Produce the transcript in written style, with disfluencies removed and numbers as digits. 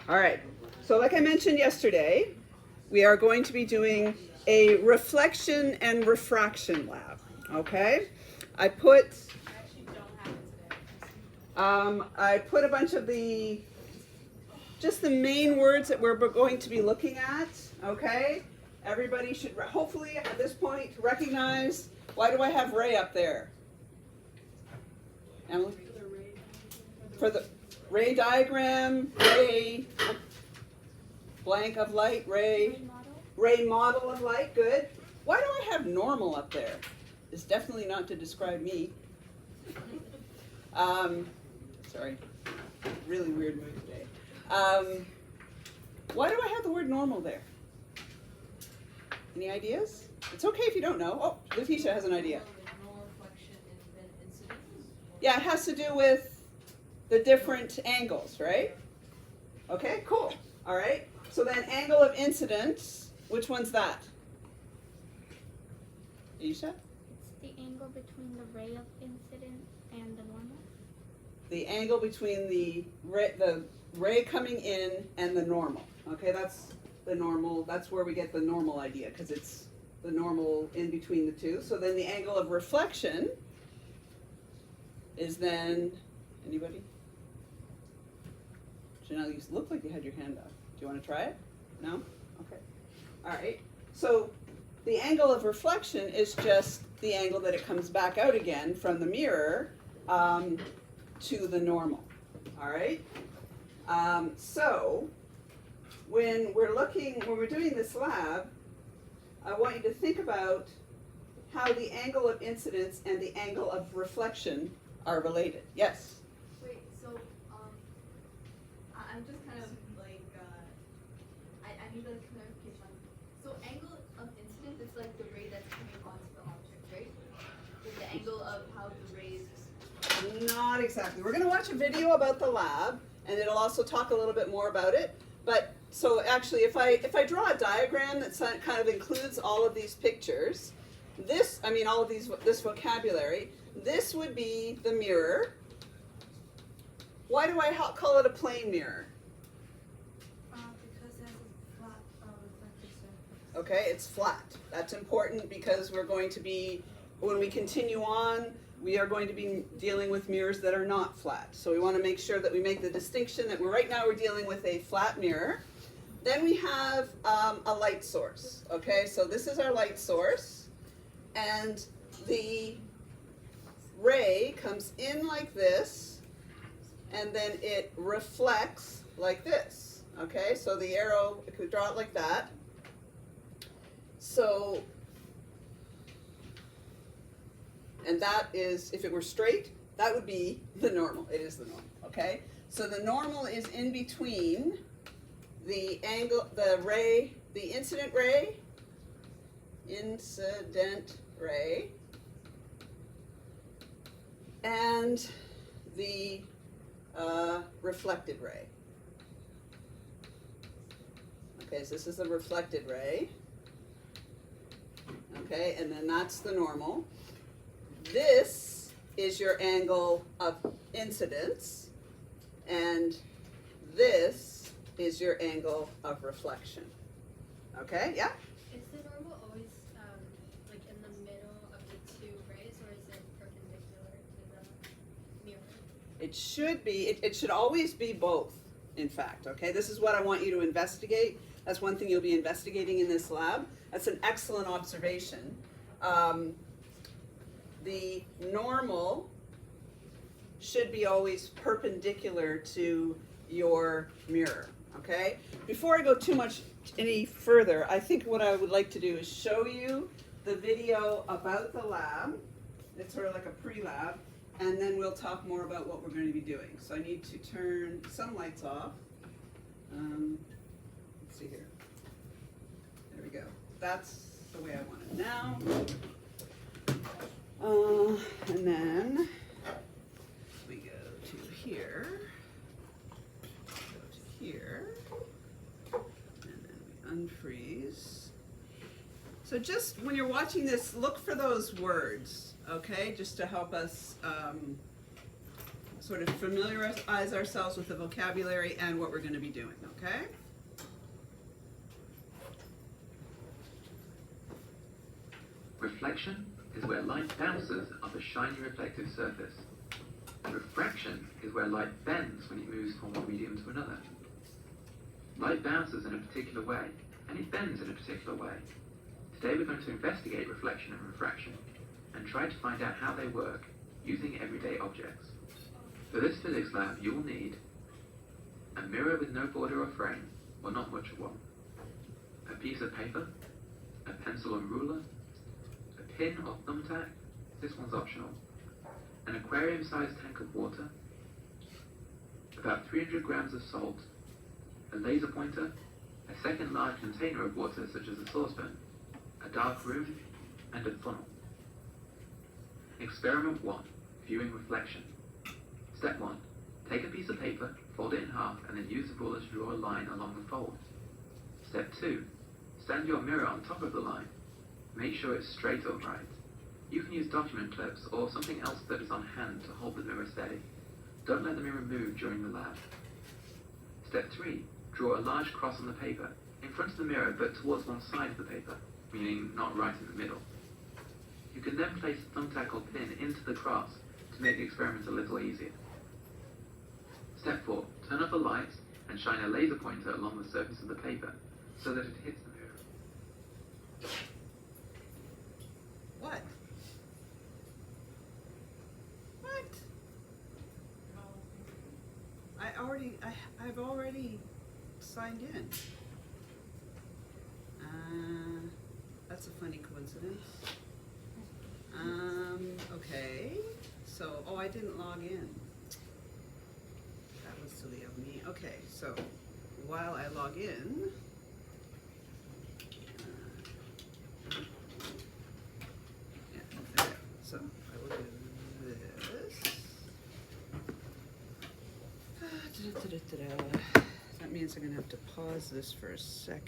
All right. So like I mentioned yesterday, we are going to be doing a reflection and refraction lab. Okay. I put I put a bunch of just the main words that we're going to be looking at. Okay. Everybody should hopefully at this point recognize. Why do I have Ray up there? Emily? For the Ray diagram, Ray blank of light, Ray model of light, good. Why do I have normal up there? It's definitely not to describe me. Sorry, really weird mood today. Why do I have the word normal there? Any ideas? It's okay if you don't know. Oh, Letitia has an idea. Yeah, it has to do with the different angles, right? Okay, cool. All right. So then angle of incidence, which one's that? Isha? It's the angle between the ray of incidence and the normal. The angle between the ray coming in and the normal. Okay, that's the normal. That's where we get the normal idea because it's the normal in between the two. So then the angle of reflection is then, anybody? Janelle, you look like you had your hand up. Do you want to try it? No? Okay. All right. So the angle of reflection is just the angle that it comes back out again from the mirror to the normal. All right. So when we're doing this lab, I want you to think about how the angle of incidence and the angle of reflection are related. Yes? Wait, so I'm just kind of like, I need a clarification. So angle of incidence is like the ray that's coming onto the object, right? Like the angle of how the rays. Not exactly. We're going to watch a video about the lab, and it'll also talk a little bit more about it. But so actually, if I draw a diagram that kind of includes all of these pictures, this vocabulary, this would be the mirror. Why do I call it a plane mirror? Because it has a flat reflective surface. Okay, it's flat. That's important because we're going to be, when we continue on, we are going to be dealing with mirrors that are not flat. So we want to make sure that we make the distinction that right now we're dealing with a flat mirror. Then we have a light source. Okay, so this is our light source. And the ray comes in like this, and then it reflects like this. Okay, so the arrow, if we draw it like that. So, and that is, if it were straight, that would be the normal. It is the normal, okay? So the normal is in between the angle, the incident ray, and the reflected ray. Okay, so this is the reflected ray. Okay, and then that's the normal. This is your angle of incidence, and this is your angle of reflection. Okay, yeah? Is the normal always like in the middle of the two rays, or is it perpendicular to the mirror? It should be, it should always be both, in fact, okay? This is what I want you to investigate. That's one thing you'll be investigating in this lab. That's an excellent observation. The normal should be always perpendicular to your mirror, okay? Before I go any further, I think what I would like to do is show you the video about the lab. It's sort of like a pre-lab, and then we'll talk more about what we're going to be doing. So I need to turn some lights off. Let's see here. There we go. That's the way I want it now. And then we go to here, and then we unfreeze. So just when you're watching this, look for those words, okay, just to help us sort of familiarize ourselves with the vocabulary and what we're gonna be doing, okay? Reflection is where light bounces off a shiny reflective surface. Refraction is where light bends when it moves from one medium to another. Light bounces in a particular way, and it bends in a particular way. Today we're going to investigate reflection and refraction, and try to find out how they work using everyday objects. For this physics lab, you will need a mirror with no border or frame, or not much of one, a piece of paper, a pencil and ruler, a pin or thumbtack, this one's optional, an aquarium-sized tank of water, about 300 grams of salt, a laser pointer, a second large container of water such as a saucepan, a dark room, and a funnel. Experiment 1, viewing reflection. Step 1, take a piece of paper, fold it in half, and then use the ruler to draw a line along the fold. Step 2, stand your mirror on top of the line. Make sure it's straight upright. You can use document clips or something else that is on hand to hold the mirror steady. Don't let the mirror move during the lab. Step 3, draw a large cross on the paper, in front of the mirror but towards one side of the paper, meaning not right in the middle. You can then place a thumbtack or pin into the cross to make the experiment a little easier. Step 4, turn off the lights and shine a laser pointer along the surface of the paper so that it hits the mirror. What? What? I've already signed in. That's a funny coincidence. Okay, so, oh, I didn't log in. That was silly of me. Okay, so, while I log in, yeah, there. So, I will do this. That means I'm gonna have to pause this for a second.